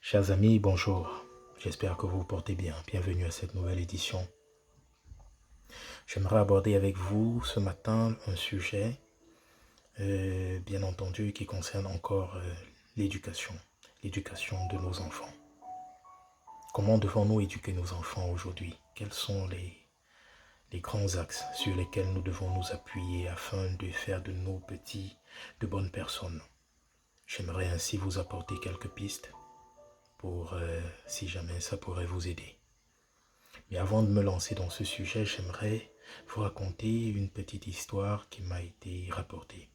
Chers amis, bonjour. J'espère que vous vous portez bien. Bienvenue à cette nouvelle édition. J'aimerais aborder avec vous ce matin un sujet, bien entendu, qui concerne encore l'éducation de nos enfants. Comment devons-nous éduquer nos enfants aujourd'hui? Quels sont les grands axes sur lesquels nous devons nous appuyer afin de faire de nos petits de bonnes personnes? J'aimerais ainsi vous apporter quelques pistes pour, si jamais ça pourrait vous aider. Mais avant de me lancer dans ce sujet, j'aimerais vous raconter une petite histoire qui m'a été rapportée.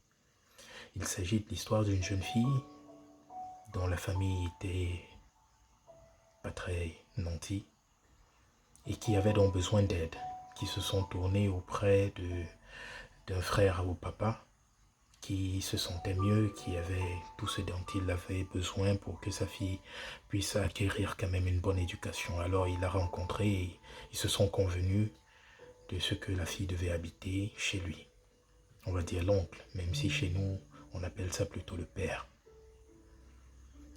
Il s'agit de l'histoire d'une jeune fille dont la famille était pas très nantie et qui avait donc besoin d'aide, qui se sont tournés auprès d'un frère au papa qui se sentait mieux, qui avait tout ce dont il avait besoin pour que sa fille puisse acquérir quand même une bonne éducation. Alors il l'a rencontré et ils se sont convenus de ce que la fille devait habiter chez lui. On va dire l'oncle, même si chez nous, on appelle ça plutôt le père.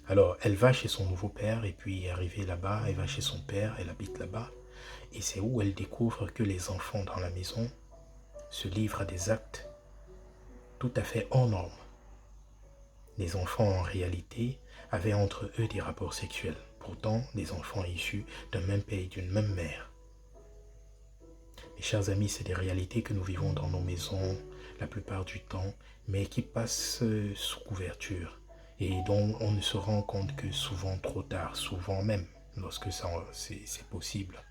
Alors, elle va chez son nouveau père et puis arrivée là-bas, elle va chez son père, elle habite là-bas. Et c'est où elle découvre que les enfants dans la maison se livrent à des actes tout à fait hors normes. Les enfants, en réalité, avaient entre eux des rapports sexuels. Pourtant, des enfants issus d'un même père et d'une même mère. Mes chers amis, c'est des réalités que nous vivons dans nos maisons la plupart du temps, mais qui passent sous couverture et dont on ne se rend compte que souvent trop tard, souvent même lorsque c'est possible.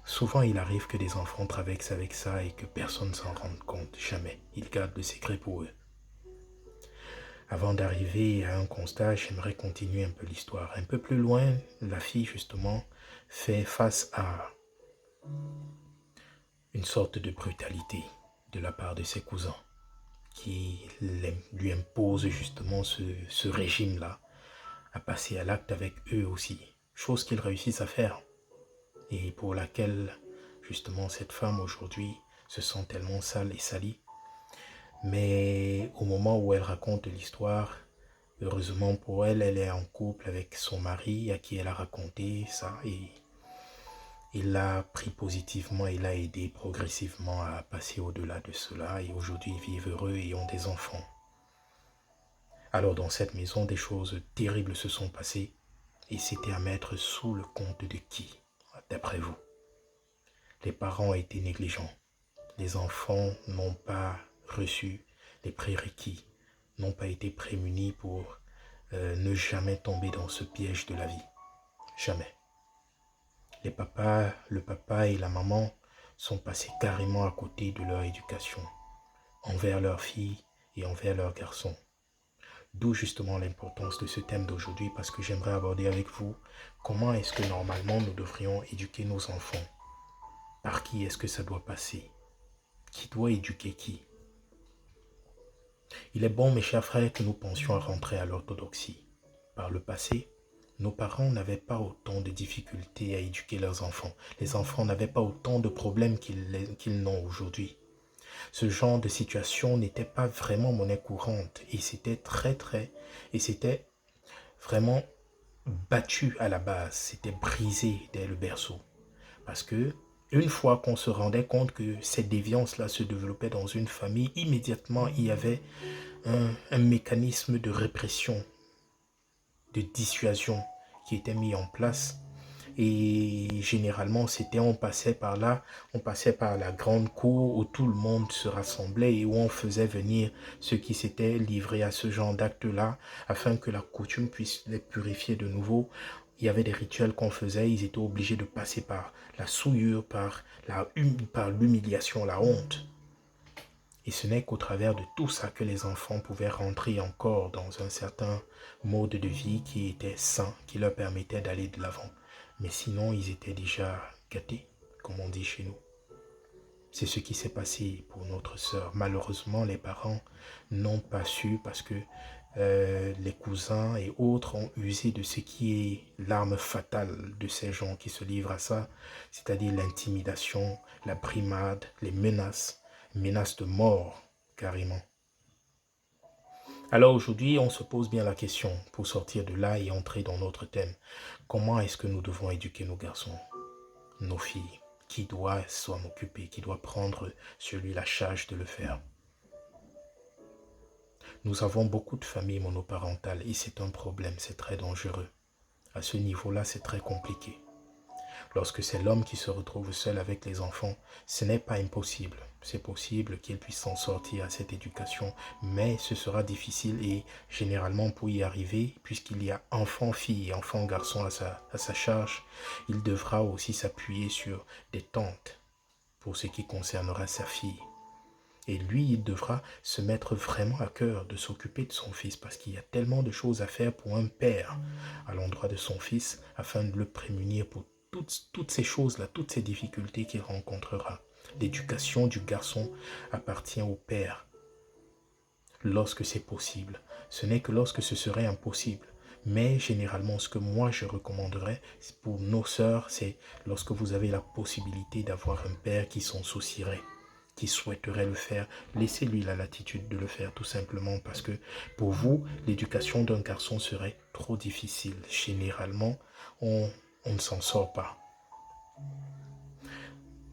Souvent, il arrive que des enfants traversent avec ça et que personne ne s'en rende compte, jamais. Ils gardent le secret pour eux. Avant d'arriver à un constat, j'aimerais continuer un peu l'histoire. Un peu plus loin, la fille, justement, fait face à une sorte de brutalité de la part de ses cousins qui lui imposent justement ce régime-là à passer à l'acte avec eux aussi. Chose qu'ils réussissent à faire et pour laquelle justement cette femme aujourd'hui se sent tellement sale et salie. Mais au moment où elle raconte l'histoire, heureusement pour elle, elle est en couple avec son mari à qui elle a raconté ça et il l'a pris positivement, il l'a aidé progressivement à passer au-delà de cela et aujourd'hui ils vivent heureux et ont des enfants. Alors dans cette maison, des choses terribles se sont passées et c'était à mettre sous le compte de qui, d'après vous? Les parents étaient négligents, les enfants n'ont pas reçu les prérequis, n'ont pas été prémunis pour ne jamais tomber dans ce piège de la vie. Jamais. Le papa et la maman sont passés carrément à côté de leur éducation, envers leurs filles et envers leurs garçons. D'où justement l'importance de ce thème d'aujourd'hui parce que j'aimerais aborder avec vous comment est-ce que normalement nous devrions éduquer nos enfants. Par qui est-ce que ça doit passer? Qui doit éduquer qui? Il est bon, mes chers frères, que nous pensions à rentrer à l'orthodoxie. Par le passé, nos parents n'avaient pas autant de difficultés à éduquer leurs enfants. Les enfants n'avaient pas autant de problèmes qu'ils n'ont aujourd'hui. Ce genre de situation n'était pas vraiment monnaie courante et c'était et c'était vraiment battu à la base, c'était brisé dès le berceau. Parce que une fois qu'on se rendait compte que cette déviance-là se développait dans une famille, immédiatement il y avait un mécanisme de répression, de dissuasion qui était mis en place. Et généralement, on passait par là, on passait par la grande cour où tout le monde se rassemblait et où on faisait venir ceux qui s'étaient livrés à ce genre d'acte-là afin que la coutume puisse les purifier de nouveau. Il y avait des rituels qu'on faisait, ils étaient obligés de passer par la souillure, par l'humiliation, la honte. Et ce n'est qu'au travers de tout ça que les enfants pouvaient rentrer encore dans un certain mode de vie qui était sain, qui leur permettait d'aller de l'avant. Mais sinon, ils étaient déjà gâtés, comme on dit chez nous. C'est ce qui s'est passé pour notre sœur. Malheureusement, les parents n'ont pas su parce que les cousins et autres ont usé de ce qui est l'arme fatale de ces gens qui se livrent à ça, c'est-à-dire l'intimidation, la brimade, les menaces de mort carrément. Alors aujourd'hui, on se pose bien la question pour sortir de là et entrer dans notre thème. Comment est-ce que nous devons éduquer nos garçons, nos filles? Qui doit s'en occuper? Qui doit prendre sur lui la charge de le faire? Nous avons beaucoup de familles monoparentales et c'est un problème, c'est très dangereux. À ce niveau-là, c'est très compliqué. Lorsque c'est l'homme qui se retrouve seul avec les enfants, ce n'est pas impossible. C'est possible qu'il puisse s'en sortir à cette éducation, mais ce sera difficile et généralement pour y arriver, puisqu'il y a enfant-fille et enfant-garçon à sa charge, il devra aussi s'appuyer sur des tantes pour ce qui concernera sa fille. Et lui, il devra se mettre vraiment à cœur de s'occuper de son fils parce qu'il y a tellement de choses à faire pour un père à l'endroit de son fils afin de le prémunir pour toutes ces choses-là, toutes ces difficultés qu'il rencontrera. L'éducation du garçon appartient au père lorsque c'est possible. Ce n'est que lorsque ce serait impossible. Mais généralement, ce que moi je recommanderais pour nos sœurs, c'est lorsque vous avez la possibilité d'avoir un père qui s'en soucierait, qui souhaiterait le faire, laissez-lui la latitude de le faire tout simplement parce que pour vous, l'éducation d'un garçon serait trop difficile. Généralement, on ne s'en sort pas.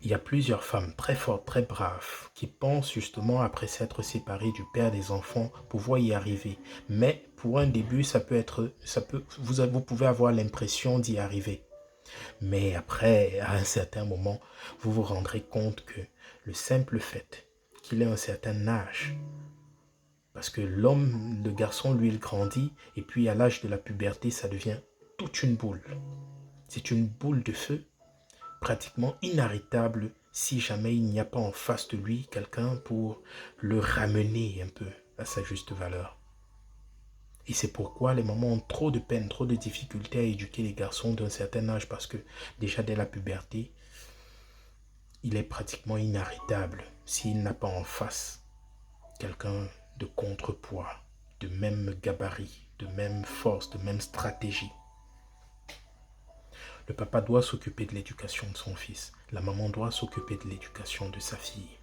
Il y a plusieurs femmes très fortes, très braves, qui pensent justement après s'être séparées du père des enfants, pouvoir y arriver. Mais pour un début, vous pouvez avoir l'impression d'y arriver. Mais après, à un certain moment, vous vous rendrez compte que le simple fait qu'il ait un certain âge, parce que le garçon, lui, il grandit, et puis à l'âge de la puberté, ça devient toute une boule. C'est une boule de feu, pratiquement inarrêtable, si jamais il n'y a pas en face de lui quelqu'un pour le ramener un peu à sa juste valeur. Et c'est pourquoi les mamans ont trop de peine, trop de difficultés à éduquer les garçons d'un certain âge parce que déjà dès la puberté, il est pratiquement inarrêtable s'il n'a pas en face quelqu'un de contrepoids, de même gabarit, de même force, de même stratégie. Le papa doit s'occuper de l'éducation de son fils. La maman doit s'occuper de l'éducation de sa fille.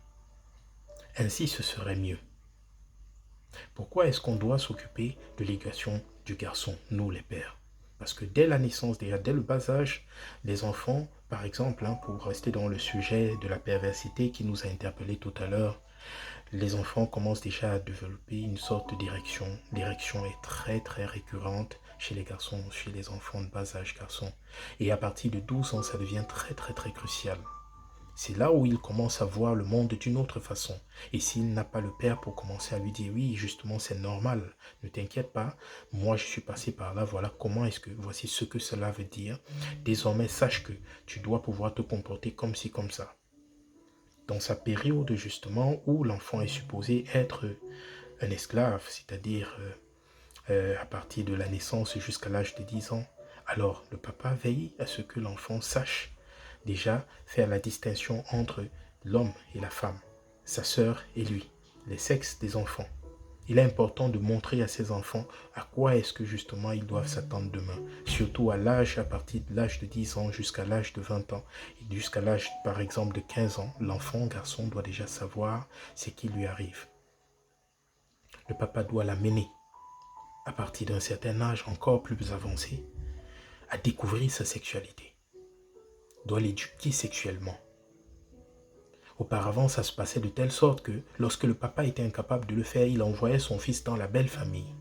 Ainsi, ce serait mieux. Pourquoi est-ce qu'on doit s'occuper de l'éducation du garçon, nous les pères? Parce que dès la naissance, déjà dès le bas âge, les enfants, par exemple, pour rester dans le sujet de la perversité qui nous a interpellés tout à l'heure, les enfants commencent déjà à développer une sorte d'érection. L'érection est très très récurrente chez les garçons, chez les enfants de bas âge garçons. Et à partir de 12 ans, ça devient très très très crucial. C'est là où il commence à voir le monde d'une autre façon. Et s'il n'a pas le père pour commencer à lui dire, oui, justement, c'est normal, ne t'inquiète pas, moi je suis passé par là, voilà comment est-ce que, voici ce que cela veut dire. Désormais, sache que tu dois pouvoir te comporter comme ci, comme ça. Dans sa période justement où l'enfant est supposé être un esclave, c'est-à-dire à partir de la naissance jusqu'à l'âge de 10 ans, alors le papa veille à ce que l'enfant sache déjà faire la distinction entre l'homme et la femme, sa sœur et lui, les sexes des enfants. Il est important de montrer à ses enfants à quoi est-ce que justement ils doivent s'attendre demain. Surtout à partir de l'âge de 10 ans jusqu'à l'âge de 20 ans. Et jusqu'à l'âge par exemple de 15 ans, l'enfant, garçon doit déjà savoir ce qui lui arrive. Le papa doit l'amener à partir d'un certain âge encore plus avancé à découvrir sa sexualité. Doit l'éduquer sexuellement. Auparavant, ça se passait de telle sorte que lorsque le papa était incapable de le faire, il envoyait son fils dans la belle famille,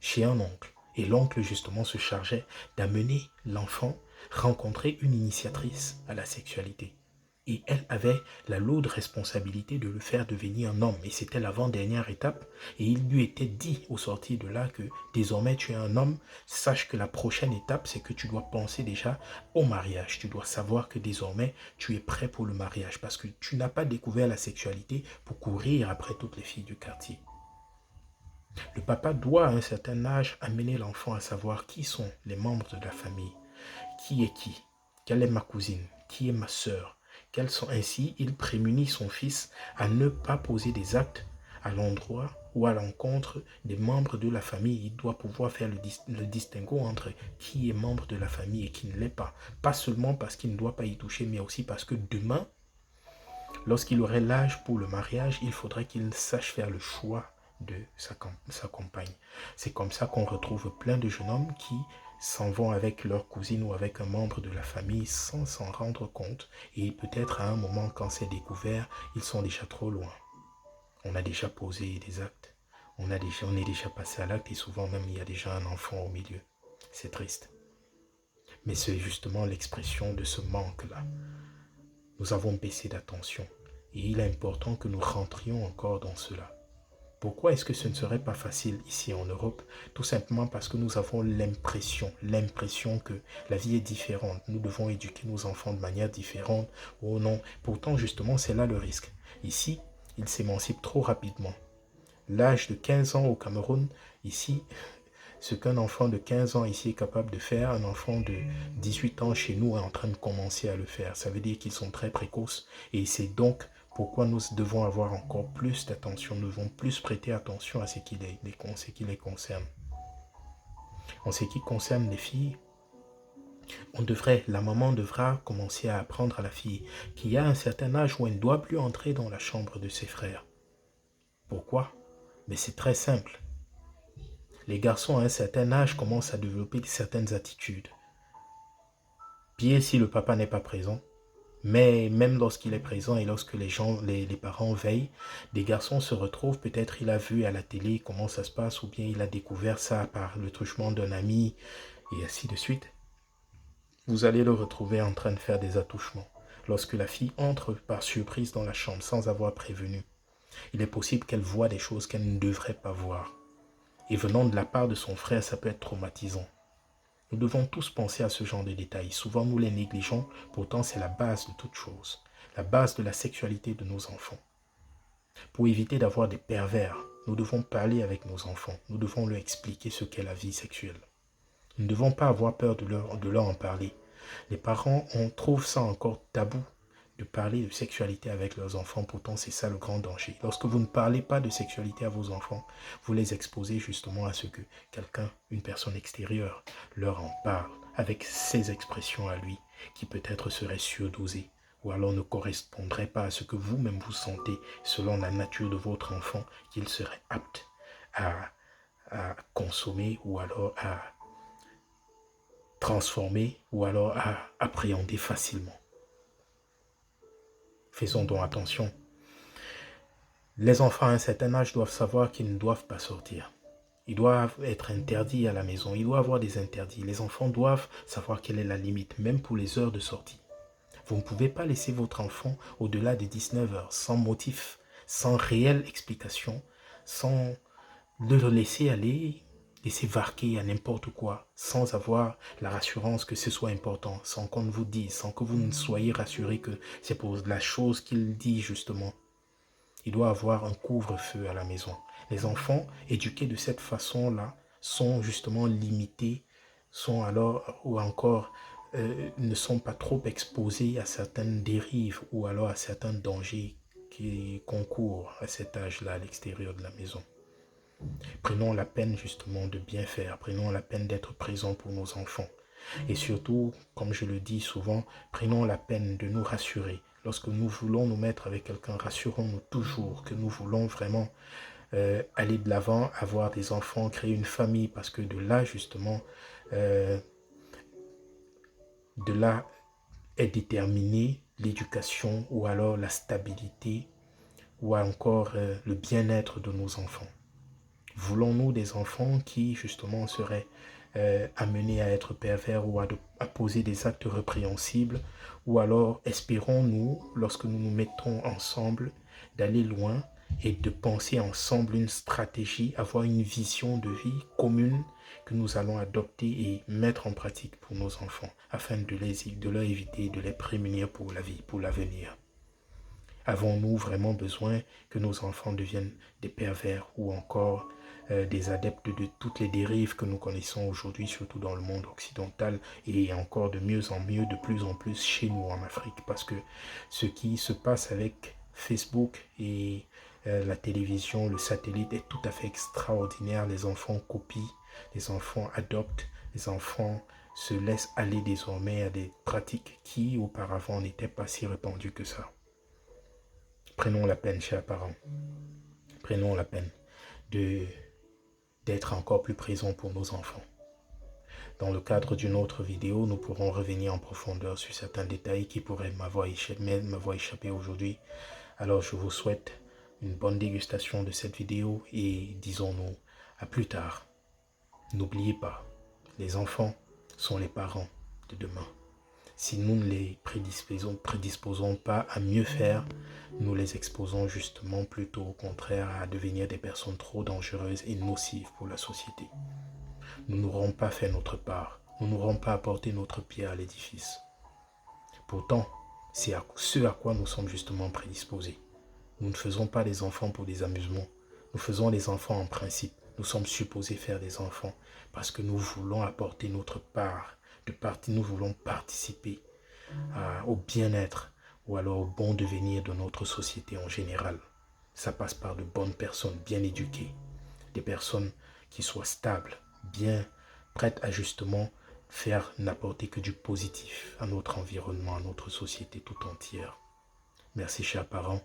chez un oncle. Et l'oncle, justement, se chargeait d'amener l'enfant rencontrer une initiatrice à la sexualité. Et elle avait la lourde responsabilité de le faire devenir un homme. Et c'était l'avant-dernière étape. Et il lui était dit au sortir de là que désormais tu es un homme. Sache que la prochaine étape, c'est que tu dois penser déjà au mariage. Tu dois savoir que désormais tu es prêt pour le mariage. Parce que tu n'as pas découvert la sexualité pour courir après toutes les filles du quartier. Le papa doit à un certain âge amener l'enfant à savoir qui sont les membres de la famille. Qui est qui? Quelle est ma cousine? Qui est ma sœur? Quels sont ainsi, il prémunit son fils à ne pas poser des actes à l'endroit ou à l'encontre des membres de la famille. Il doit pouvoir faire le distinguo entre qui est membre de la famille et qui ne l'est pas. Pas seulement parce qu'il ne doit pas y toucher, mais aussi parce que demain, lorsqu'il aurait l'âge pour le mariage, il faudrait qu'il sache faire le choix de sa compagne. C'est comme ça qu'on retrouve plein de jeunes hommes qui s'en vont avec leur cousine ou avec un membre de la famille sans s'en rendre compte. Et peut-être à un moment, quand c'est découvert, ils sont déjà trop loin. On a déjà posé des actes. On est déjà passé à l'acte et souvent même il y a déjà un enfant au milieu. C'est triste. Mais c'est justement l'expression de ce manque-là. Nous avons baissé d'attention et il est important que nous rentrions encore dans cela. Pourquoi est-ce que ce ne serait pas facile ici en Europe? Tout simplement parce que nous avons l'impression que la vie est différente. Nous devons éduquer nos enfants de manière différente. Oh non, pourtant justement c'est là le risque. Ici, ils s'émancipent trop rapidement. L'âge de 15 ans au Cameroun, ici, ce qu'un enfant de 15 ans ici est capable de faire, un enfant de 18 ans chez nous est en train de commencer à le faire. Ça veut dire qu'ils sont très précoces et c'est donc pourquoi nous devons avoir encore plus d'attention, nous devons plus prêter attention à ce qui les concerne. En ce qui concerne les filles, la maman devra commencer à apprendre à la fille qu'il y a un certain âge où elle ne doit plus entrer dans la chambre de ses frères. Pourquoi? Mais c'est très simple. Les garçons à un certain âge commencent à développer certaines attitudes. Pire si le papa n'est pas présent. Mais même lorsqu'il est présent et lorsque les parents veillent, des garçons se retrouvent, peut-être il a vu à la télé comment ça se passe ou bien il a découvert ça par le truchement d'un ami et ainsi de suite. Vous allez le retrouver en train de faire des attouchements. Lorsque la fille entre par surprise dans la chambre sans avoir prévenu, il est possible qu'elle voie des choses qu'elle ne devrait pas voir. Et venant de la part de son frère, ça peut être traumatisant. Nous devons tous penser à ce genre de détails. Souvent, nous les négligeons, pourtant c'est la base de toute chose, la base de la sexualité de nos enfants. Pour éviter d'avoir des pervers, nous devons parler avec nos enfants. Nous devons leur expliquer ce qu'est la vie sexuelle. Nous ne devons pas avoir peur de leur en parler. Les parents, on trouve ça encore tabou de parler de sexualité avec leurs enfants. Pourtant, c'est ça le grand danger. Lorsque vous ne parlez pas de sexualité à vos enfants, vous les exposez justement à ce que quelqu'un, une personne extérieure, leur en parle avec ses expressions à lui, qui peut-être seraient surdosées ou alors ne correspondraient pas à ce que vous-même vous sentez selon la nature de votre enfant, qu'il serait apte à consommer ou alors à transformer ou alors à appréhender facilement. Faisons donc attention. Les enfants à un certain âge doivent savoir qu'ils ne doivent pas sortir. Ils doivent être interdits à la maison. Il doit y avoir des interdits. Les enfants doivent savoir quelle est la limite, même pour les heures de sortie. Vous ne pouvez pas laisser votre enfant au-delà de 19 heures, sans motif, sans réelle explication, sans le laisser aller, laisser varquer à n'importe quoi, sans avoir la rassurance que ce soit important, sans qu'on vous dise, sans que vous ne soyez rassuré que c'est pour la chose qu'il dit justement. Il doit avoir un couvre-feu à la maison. Les enfants éduqués de cette façon-là sont justement limités, sont alors, ou encore, ne sont pas trop exposés à certaines dérives ou alors à certains dangers qui concourent à cet âge-là à l'extérieur de la maison. Prenons la peine justement de bien faire, prenons la peine d'être présents pour nos enfants. Et surtout, comme je le dis souvent, prenons la peine de nous rassurer. Lorsque nous voulons nous mettre avec quelqu'un, rassurons-nous toujours que nous voulons vraiment aller de l'avant, avoir des enfants, créer une famille, parce que de là justement, de là est déterminée l'éducation ou alors la stabilité ou encore le bien-être de nos enfants. Voulons-nous des enfants qui justement seraient amenés à être pervers ou à poser des actes répréhensibles, ou alors espérons-nous, lorsque nous nous mettons ensemble, d'aller loin et de penser ensemble une stratégie, avoir une vision de vie commune que nous allons adopter et mettre en pratique pour nos enfants, afin de leur éviter, de les prémunir pour la vie, pour l'avenir. Avons-nous vraiment besoin que nos enfants deviennent des pervers ou encore des adeptes de toutes les dérives que nous connaissons aujourd'hui, surtout dans le monde occidental et encore de mieux en mieux, de plus en plus chez nous en Afrique, parce que ce qui se passe avec Facebook et la télévision, le satellite est tout à fait extraordinaire. Les enfants copient, les enfants adoptent, les enfants se laissent aller désormais à des pratiques qui auparavant n'étaient pas si répandues que ça. Prenons la peine, chers parents, prenons la peine de d'être encore plus présent pour nos enfants. Dans le cadre d'une autre vidéo, nous pourrons revenir en profondeur sur certains détails qui pourraient m'avoir échappé aujourd'hui. Alors je vous souhaite une bonne dégustation de cette vidéo et disons-nous à plus tard. N'oubliez pas, les enfants sont les parents de demain. Si nous ne les prédisposons pas à mieux faire, nous les exposons justement plutôt au contraire à devenir des personnes trop dangereuses et nocives pour la société. Nous n'aurons pas fait notre part, nous n'aurons pas apporté notre pierre à l'édifice. Pourtant, c'est ce à quoi nous sommes justement prédisposés. Nous ne faisons pas des enfants pour des amusements, nous faisons des enfants en principe. Nous sommes supposés faire des enfants parce que nous voulons apporter notre part, nous voulons participer au bien-être ou alors au bon devenir de notre société en général. Ça passe par de bonnes personnes bien éduquées, des personnes qui soient stables, bien prêtes à justement n'apporter que du positif à notre environnement, à notre société tout entière. Merci chers parents,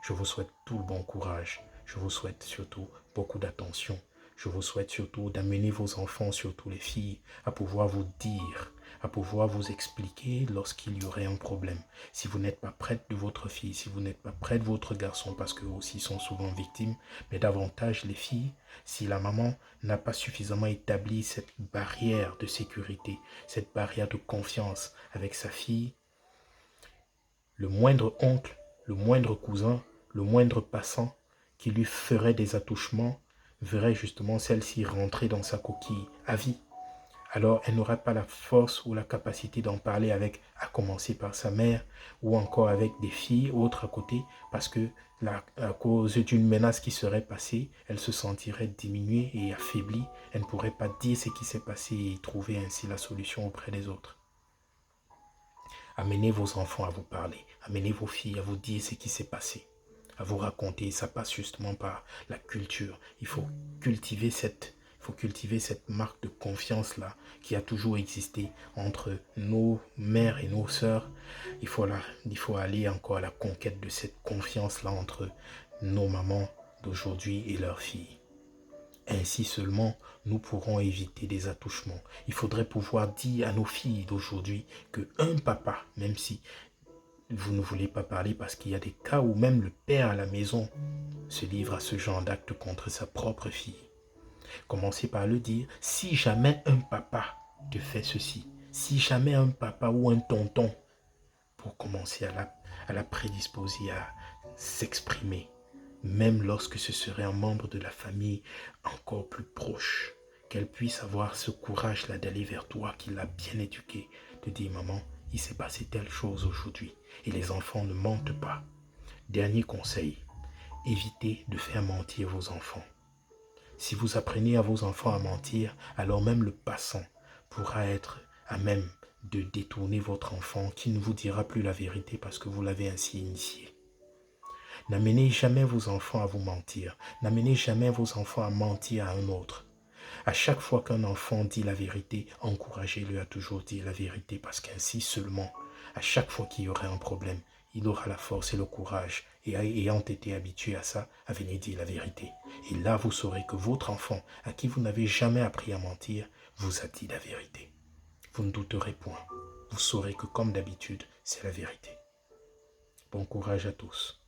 je vous souhaite tout le bon courage, je vous souhaite surtout beaucoup d'attention. Je vous souhaite surtout d'amener vos enfants, surtout les filles, à pouvoir vous dire, à pouvoir vous expliquer lorsqu'il y aurait un problème. Si vous n'êtes pas prête de votre fille, si vous n'êtes pas prête de votre garçon, parce qu'eux aussi sont souvent victimes, mais davantage les filles, si la maman n'a pas suffisamment établi cette barrière de sécurité, cette barrière de confiance avec sa fille, le moindre oncle, le moindre cousin, le moindre passant qui lui ferait des attouchements, verrait justement celle-ci rentrer dans sa coquille à vie. Alors elle n'aura pas la force ou la capacité d'en parler avec, à commencer par sa mère ou encore avec des filles autres à côté, parce que à cause d'une menace qui serait passée, elle se sentirait diminuée et affaiblie. Elle ne pourrait pas dire ce qui s'est passé et trouver ainsi la solution auprès des autres. Amenez vos enfants à vous parler, amenez vos filles à vous dire ce qui s'est passé, à vous raconter. Ça passe justement par la culture. Il faut cultiver cette marque de confiance-là qui a toujours existé entre nos mères et nos sœurs. Il faut aller encore à la conquête de cette confiance-là entre nos mamans d'aujourd'hui et leurs filles. Ainsi seulement, nous pourrons éviter des attouchements. Il faudrait pouvoir dire à nos filles d'aujourd'hui qu'un papa, même si vous ne voulez pas parler parce qu'il y a des cas où même le père à la maison se livre à ce genre d'acte contre sa propre fille. Commencez par le dire, si jamais un papa te fait ceci, si jamais un papa ou un tonton, pour commencer à la prédisposer à s'exprimer, même lorsque ce serait un membre de la famille encore plus proche, qu'elle puisse avoir ce courage-là d'aller vers toi, qui l'a bien éduqué, de dire maman, il s'est passé telle chose aujourd'hui. Et les enfants ne mentent pas. Dernier conseil, évitez de faire mentir vos enfants. Si vous apprenez à vos enfants à mentir, alors même le passant pourra être à même de détourner votre enfant qui ne vous dira plus la vérité parce que vous l'avez ainsi initié. N'amenez jamais vos enfants à vous mentir. N'amenez jamais vos enfants à mentir à un autre. À chaque fois qu'un enfant dit la vérité, encouragez-le à toujours dire la vérité parce qu'ainsi seulement, à chaque fois qu'il y aura un problème, il aura la force et le courage, et ayant été habitué à ça, à venir dire la vérité. Et là, vous saurez que votre enfant, à qui vous n'avez jamais appris à mentir, vous a dit la vérité. Vous ne douterez point. Vous saurez que comme d'habitude, c'est la vérité. Bon courage à tous.